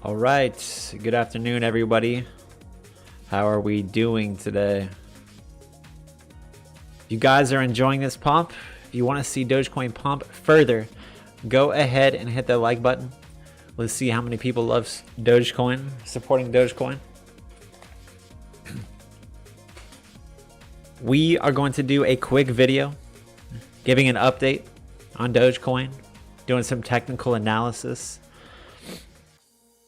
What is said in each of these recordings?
All right, good afternoon, everybody. How are we doing today? If you guys are enjoying this pump, if you want to see Dogecoin pump further, go ahead and hit the like button. Let's see how many people love Dogecoin, supporting Dogecoin. We are going to do a quick video giving an update on Dogecoin, doing some technical analysis.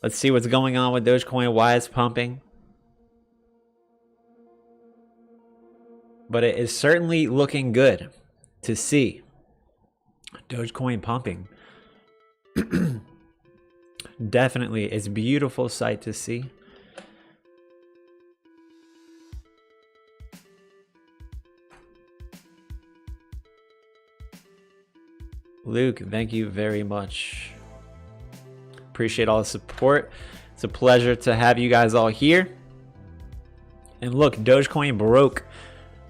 Let's see what's going on with Dogecoin, why it's pumping. But it is certainly looking good to see Dogecoin pumping. Definitely, it's a beautiful sight to see. Luke, thank you very much. Appreciate all the support. It's a pleasure to have you guys all here. And look, Dogecoin broke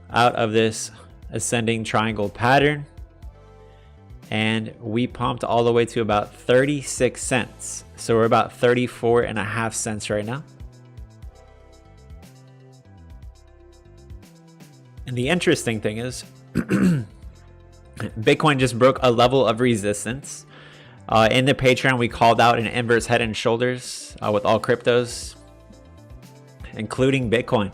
out of this ascending triangle pattern, and we pumped all the way to about 36 cents. So we're about 34.5 cents right now. And the interesting thing is Bitcoin just broke a level of resistance. In the Patreon, we called out an inverse head and shoulders with all cryptos, including Bitcoin.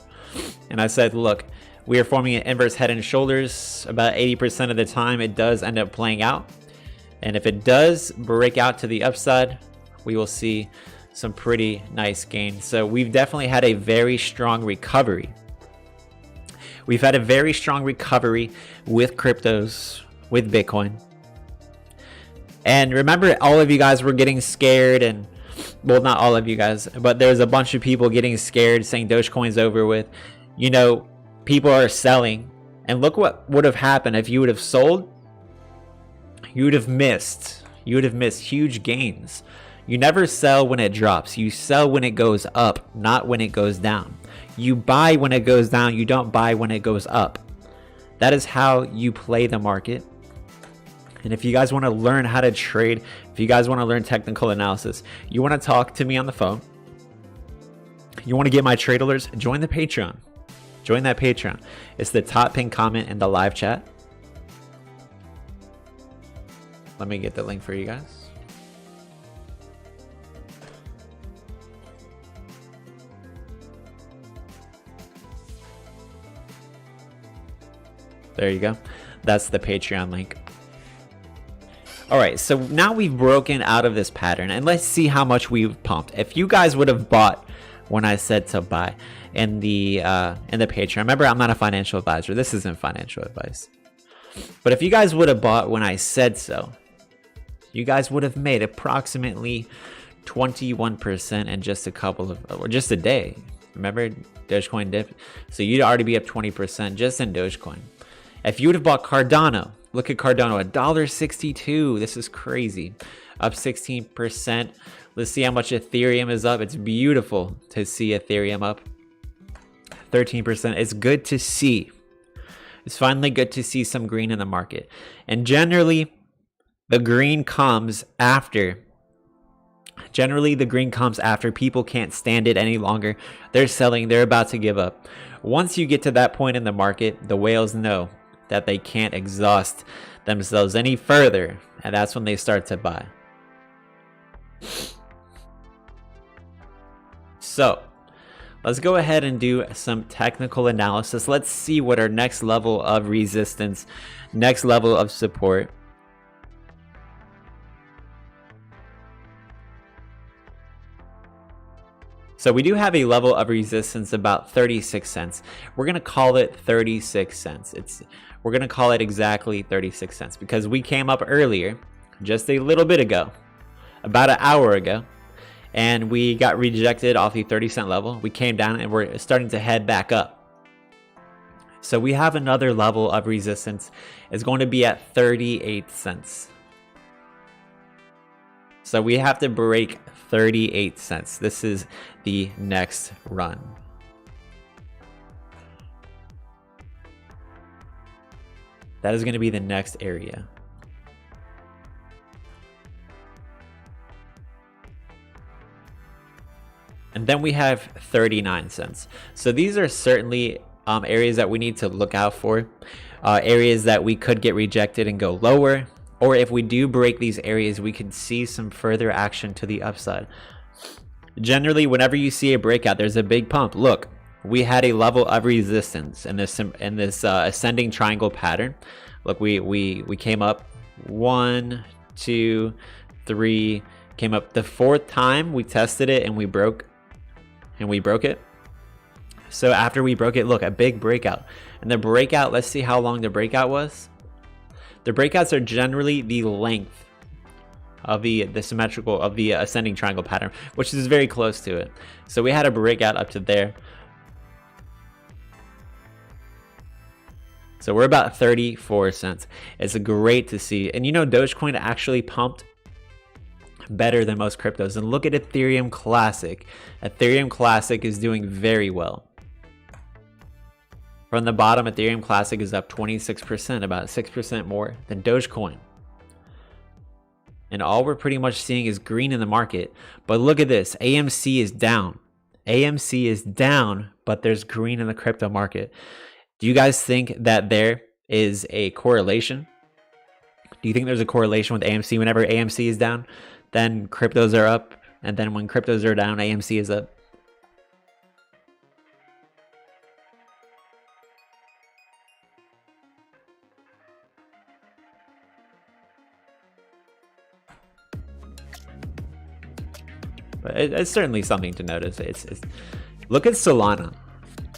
And I said, look, we are forming an inverse head and shoulders. About 80% of the time, it does end up playing out. And if it does break out to the upside, we will see some pretty nice gains. So we've definitely had a very strong recovery. We've had a very strong recovery with cryptos, with Bitcoin. And remember, all of you guys were getting scared, and well, not all of you guys, but there's a bunch of people getting scared saying Dogecoin's over with. You know, people are selling, and look what would have happened if you would have sold. You would have missed huge gains. You never sell when it drops. You sell when it goes up, not when it goes down. You buy when it goes down. You don't buy when it goes up. That is how you play the market. And if you guys want to learn how to trade, if you guys want to learn technical analysis, you want to talk to me on the phone, you want to get my trade alerts, join the Patreon. Join that Patreon. It's the top pinned comment in the live chat. Let me get the link for you guys. There you go. That's the Patreon link. All right, so now we've broken out of this pattern, and let's see how much we've pumped. If you guys would have bought when I said to buy in the Patreon, remember, I'm not a financial advisor. This isn't financial advice. But if you guys would have bought when I said so, you guys would have made approximately 21% in just a couple of, or just a day. Remember, Dogecoin dipped, so you'd already be up 20% just in Dogecoin. If you would have bought Cardano, look at Cardano, $1.62. This is crazy. Up 16%. Let's see how much Ethereum is up. It's beautiful to see Ethereum up 13%. It's good to see. It's finally good to see some green in the market. And generally, the green comes after. Generally, the green comes after people can't stand it any longer. They're selling. They're about to give up. Once you get to that point in the market, the whales know that they can't exhaust themselves any further, and that's when they start to buy. So let's go ahead and do some technical analysis. Let's see what our next level of resistance, next level of support. So we do have a level of resistance about 36 cents. We're going to call it 36 cents. We're going to call it exactly 36 cents because we came up earlier, just a little bit ago, about an hour ago, and we got rejected off the 30-cent level. We came down and we're starting to head back up. So we have another level of resistance. It's going to be at 38 cents. So we have to break 38 cents. This is the next run. That is going to be the next area. And then we have 39 cents. So these are certainly areas that we need to look out for, areas that we could get rejected and go lower, or if we do break these areas, we could see some further action to the upside. Generally, whenever you see a breakout, there's a big pump. Look, we had a level of resistance in this ascending triangle pattern. Look, we came up 1, 2, 3, came up the 4th time we tested it and we broke it. So after we broke it, look, a big breakout. And the breakout, let's see how long the breakout was. The breakouts are generally the length of the symmetrical of the ascending triangle pattern, which is very close to it. So we had a breakout up to there. So we're about 34 cents. It's great to see. And you know, Dogecoin actually pumped better than most cryptos. And look at Ethereum Classic. Ethereum Classic is doing very well. From the bottom, Ethereum Classic is up 26%, about 6% more than Dogecoin. And all we're pretty much seeing is green in the market. But look at this, AMC is down. AMC is down, but there's green in the crypto market. Do you guys think that there is a correlation? Do you think there's a correlation with AMC? Whenever AMC is down, then cryptos are up. And then when cryptos are down, AMC is up. But it's certainly something to notice. Look at Solana.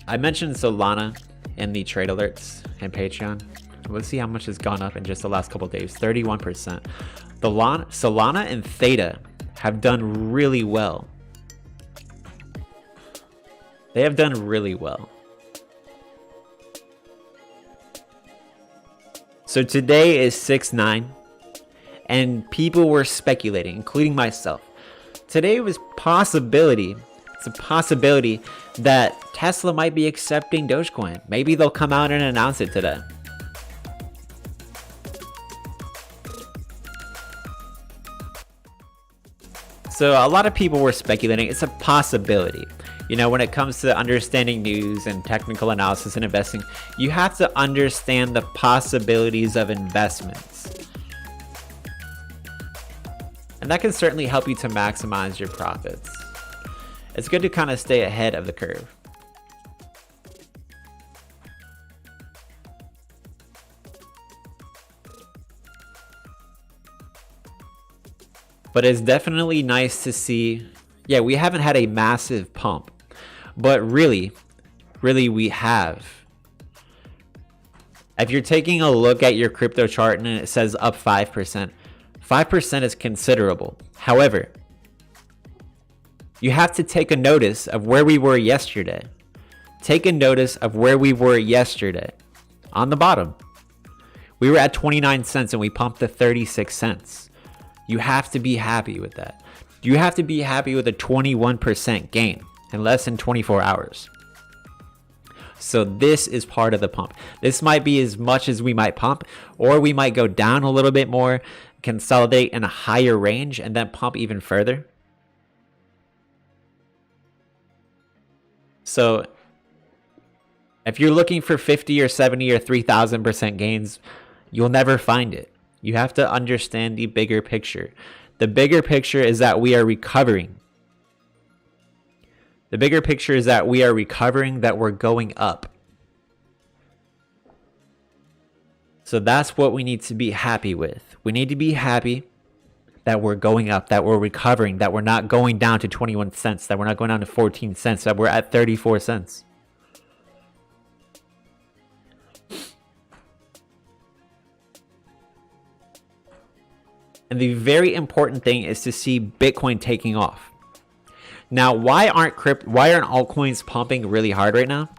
I mentioned Solana in the trade alerts and Patreon. Let's see how much has gone up in just the last couple of days. 31%. Solana and Theta have done really well. They have done really well. So today is 6/9, and people were speculating, including myself. Today was possibility. It's a possibility that Tesla might be accepting Dogecoin. Maybe they'll come out and announce it today. So a lot of people were speculating. It's a possibility. You know, when it comes to understanding news and technical analysis and investing, you have to understand the possibilities of investments. And that can certainly help you to maximize your profits. It's good to kind of stay ahead of the curve. But it's definitely nice to see, yeah, we haven't had a massive pump, but really we have. If you're taking a look at your crypto chart and it says up 5%, 5% is considerable. However, you have to take a notice of where we were yesterday. Take a notice of where we were yesterday. On the bottom, we were at 29 cents and we pumped to 36 cents. You have to be happy with that. You have to be happy with a 21% gain in less than 24 hours. So this is part of the pump. This might be as much as we might pump, or we might go down a little bit more, consolidate in a higher range, and then pump even further. So if you're looking for 50 or 70 or 3,000% gains, you'll never find it. You have to understand the bigger picture. The bigger picture is that we are recovering. The bigger picture is that we are recovering, that we're going up. So that's what we need to be happy with. We need to be happy that we're going up, that we're recovering, that we're not going down to 21 cents, that we're not going down to 14 cents, that we're at 34 cents. And the very important thing is to see Bitcoin taking off. Now, why aren't altcoins pumping really hard right now?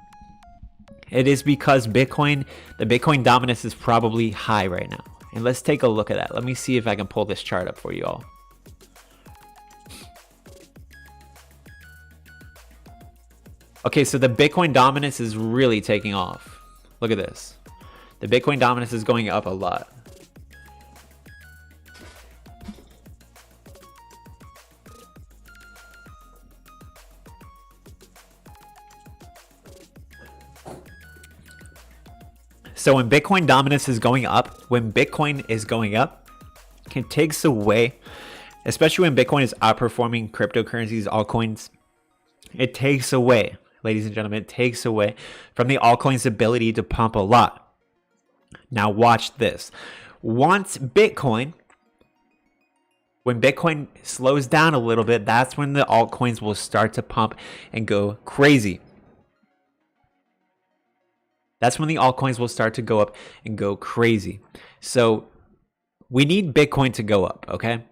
It is because the Bitcoin dominance is probably high right now. And let's take a look at that. Let me see if I can pull this chart up for you all. Okay, so the Bitcoin dominance is really taking off. Look at this. The Bitcoin dominance is going up a lot. So when Bitcoin dominance is going up, it takes away, especially when Bitcoin is outperforming cryptocurrencies, altcoins, it takes away, ladies and gentlemen, it takes away from the altcoin's ability to pump a lot. Now watch this. When Bitcoin slows down a little bit, that's when the altcoins will start to pump and go crazy. That's when the altcoins will start to go up and go crazy. So we need Bitcoin to go up, okay?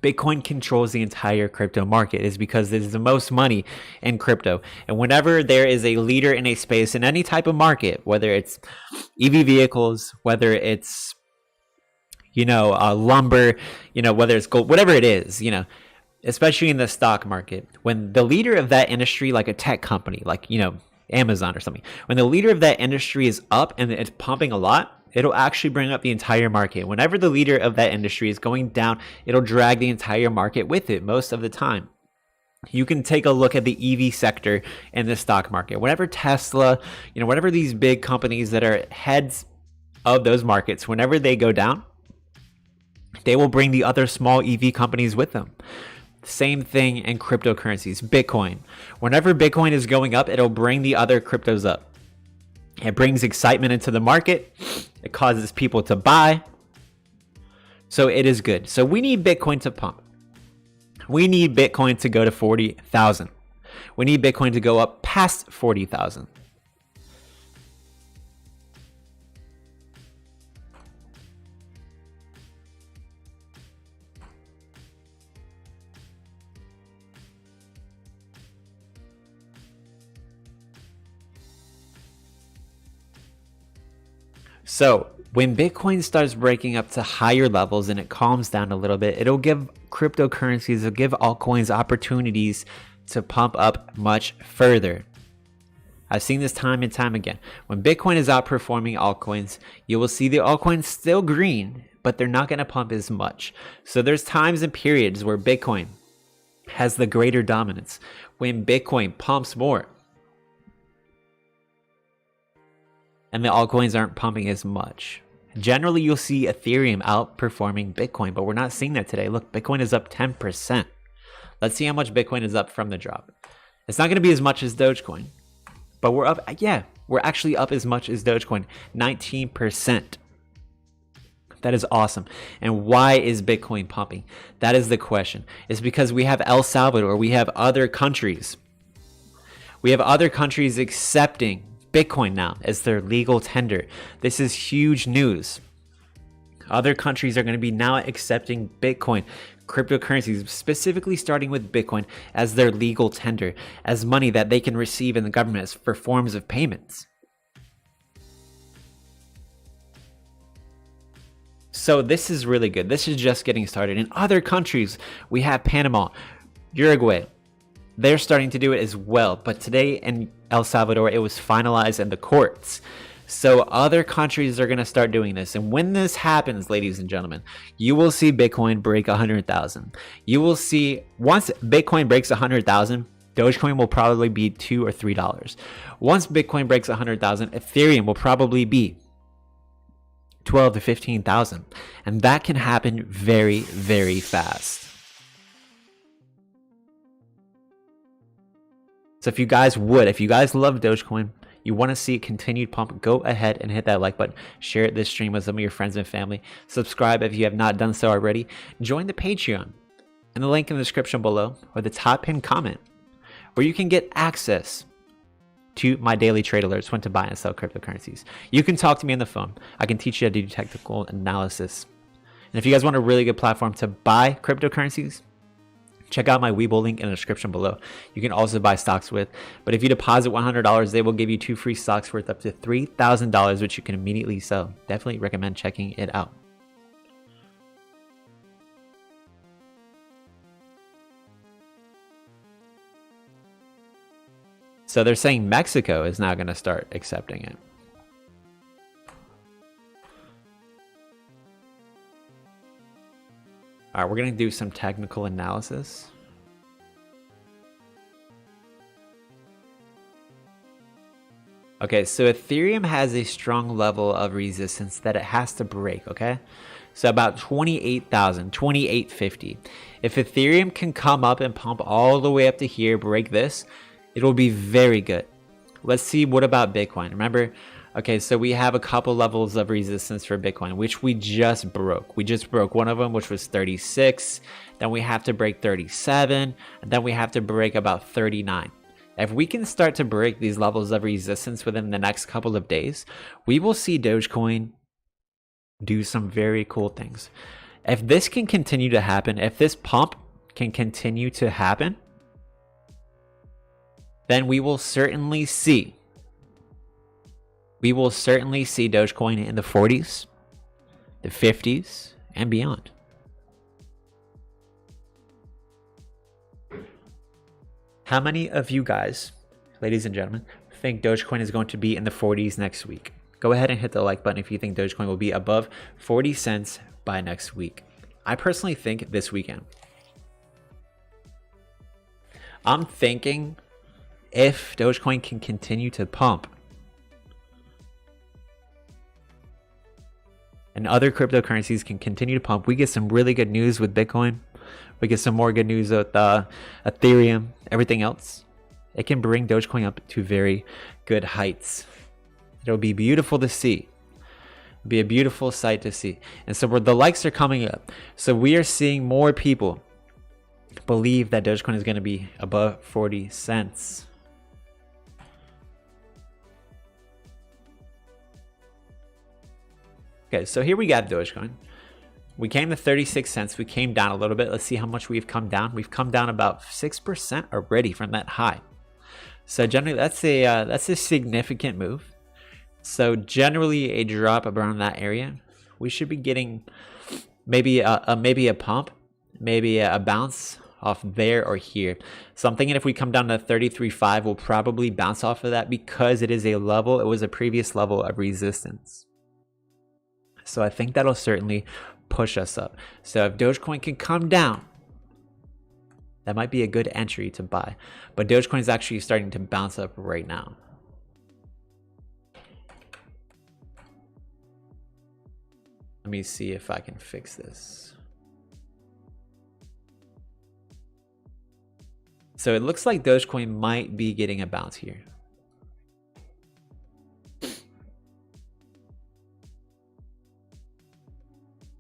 Bitcoin controls the entire crypto market is because there's the most money in crypto. And whenever there is a leader in a space in any type of market, whether it's EV vehicles, whether it's, lumber, whether it's gold, whatever it is, especially in the stock market, when the leader of that industry, like a tech company, like, Amazon or something, when the leader of that industry is up and it's pumping a lot, it'll actually bring up the entire market. Whenever the leader of that industry is going down, it'll drag the entire market with it most of the time. You can take a look at the EV sector in the stock market. Whenever Tesla, whatever these big companies that are heads of those markets, whenever they go down, they will bring the other small EV companies with them. Same thing in cryptocurrencies. Bitcoin. Whenever Bitcoin is going up, it'll bring the other cryptos up. It brings excitement into the market. It causes people to buy. So it is good. So we need Bitcoin to pump. We need Bitcoin to go to 40,000. We need Bitcoin to go up past 40,000. So when Bitcoin starts breaking up to higher levels and it calms down a little bit, it'll give cryptocurrencies, it'll give altcoins opportunities to pump up much further. I've seen this time and time again. When Bitcoin is outperforming altcoins, you will see the altcoins still green, but they're not going to pump as much. So there's times and periods where Bitcoin has the greater dominance, when Bitcoin pumps more and the altcoins aren't pumping as much. Generally, you'll see Ethereum outperforming Bitcoin, but we're not seeing that today. Look, Bitcoin is up 10%. Let's see how much Bitcoin is up from the drop. It's not going to be as much as Dogecoin, but we're up. Yeah, we're actually up as much as Dogecoin, 19%. That is awesome. And why is Bitcoin pumping? That is the question. It's because we have El Salvador. We have other countries. We have other countries accepting Bitcoin now as their legal tender. This is huge news. Other countries are going to be now accepting Bitcoin, cryptocurrencies, specifically starting with Bitcoin, as their legal tender, as money that they can receive in the government for forms of payments. So this is really good. This is just getting started. In other countries, we have Panama, Uruguay. They're starting to do it as well. But today in El Salvador, it was finalized in the courts. So other countries are going to start doing this. And when this happens, ladies and gentlemen, you will see Bitcoin break 100,000. You will see, once Bitcoin breaks 100,000, Dogecoin will probably be $2 or $3. Once Bitcoin breaks 100,000, Ethereum will probably be 12 to 15,000. And that can happen very, very fast. So if you guys love Dogecoin, you want to see a continued pump, go ahead and hit that like button. Share this stream with some of your friends and family. Subscribe if you have not done so already. Join the Patreon in the link in the description below or the top pinned comment, where you can get access to my daily trade alerts when to buy and sell cryptocurrencies. You can talk to me on the phone. I can teach you how to do technical analysis. And if you guys want a really good platform to buy cryptocurrencies, check out my WEBULL link in the description below. You can also buy stocks with. But if you deposit $100, they will give you 2 free stocks worth up to $3,000, which you can immediately sell. Definitely recommend checking it out. So they're saying Mexico is now going to start accepting it. All right, we're going to do some technical analysis. Okay, so Ethereum has a strong level of resistance that it has to break, okay? So about 28,000, 2850. If Ethereum can come up and pump all the way up to here, break this, it will be very good. Let's see, what about Bitcoin? Remember, okay, so we have a couple levels of resistance for Bitcoin, which we just broke. We just broke one of them, which was 36. Then we have to break 37. And then we have to break about 39. If we can start to break these levels of resistance within the next couple of days, we will see Dogecoin do some very cool things. If this can continue to happen, if this pump can continue to happen, then we will certainly see Dogecoin in the 40s, the 50s, and beyond. How many of you guys, ladies and gentlemen, think Dogecoin is going to be in the 40s next week? Go ahead and hit the like button if you think Dogecoin will be above 40 cents by next week. I personally think this weekend. I'm thinking if Dogecoin can continue to pump and other cryptocurrencies can continue to pump, we get some really good news with Bitcoin. We get some more good news with Ethereum, everything else. It can bring Dogecoin up to very good heights. It'll be beautiful to see. It'll be a beautiful sight to see. And so the likes are coming up. So we are seeing more people believe that Dogecoin is going to be above 40 cents. Okay, so here we got Dogecoin. We came to 36 cents. We came down a little bit. Let's see how much we've come down. We've come down about 6% already from that high. So generally, that's a significant move. So generally, a drop around that area, we should be getting maybe a pump, maybe a bounce off there or here. So I'm thinking if we come down to 33.5, we'll probably bounce off of that because it is a level. It was a previous level of resistance. So I think that'll certainly push us up. So if Dogecoin can come down, that might be a good entry to buy. But Dogecoin is actually starting to bounce up right now. Let me see if I can fix this. So it looks like Dogecoin might be getting a bounce here.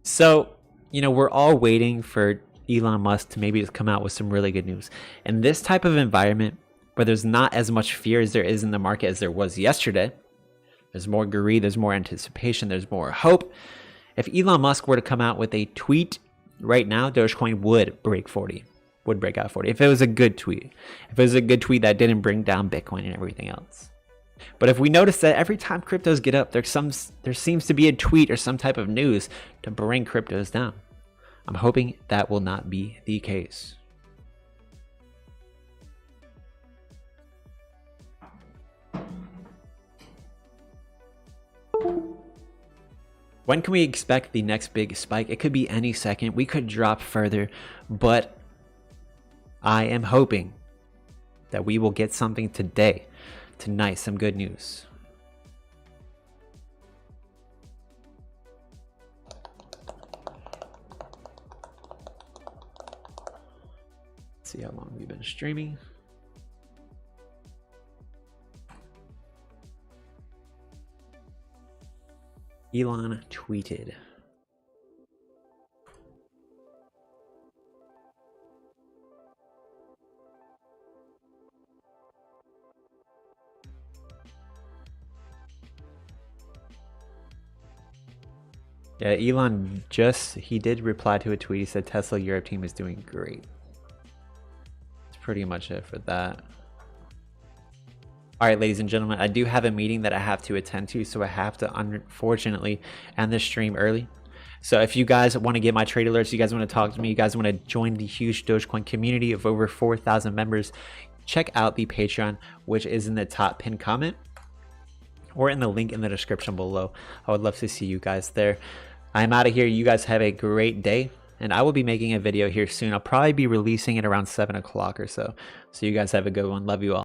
So, you know, we're all waiting for Elon Musk to maybe just come out with some really good news. In this type of environment where there's not as much fear as there is in the market as there was yesterday, there's more greed, there's more anticipation, there's more hope. If Elon Musk were to come out with a tweet right now, Dogecoin would break 40, would break out 40. If it was a good tweet, if it was a good tweet that didn't bring down Bitcoin and everything else. But if we notice that every time cryptos get up, there seems to be a tweet or some type of news to bring cryptos down. I'm hoping that will not be the case. When can we expect the next big spike? It could be any second. We could drop further, but I am hoping that we will get something today. Tonight, some good news. Let's see how long we've been streaming. Elon tweeted. Yeah, Elon he did reply to a tweet. He said Tesla Europe team is doing great. That's pretty much it for that. All right, ladies and gentlemen, I do have a meeting that I have to attend to, so I have to unfortunately end this stream early. So if you guys want to get my trade alerts, you guys want to talk to me, you guys want to join the huge Dogecoin community of over 4,000 members, check out the Patreon, which is in the top pinned comment or in the link in the description below. I would love to see you guys there. I'm out of here. You guys have a great day, and I will be making a video here soon. I'll probably be releasing it around 7 o'clock or so. So you guys have a good one. Love you all.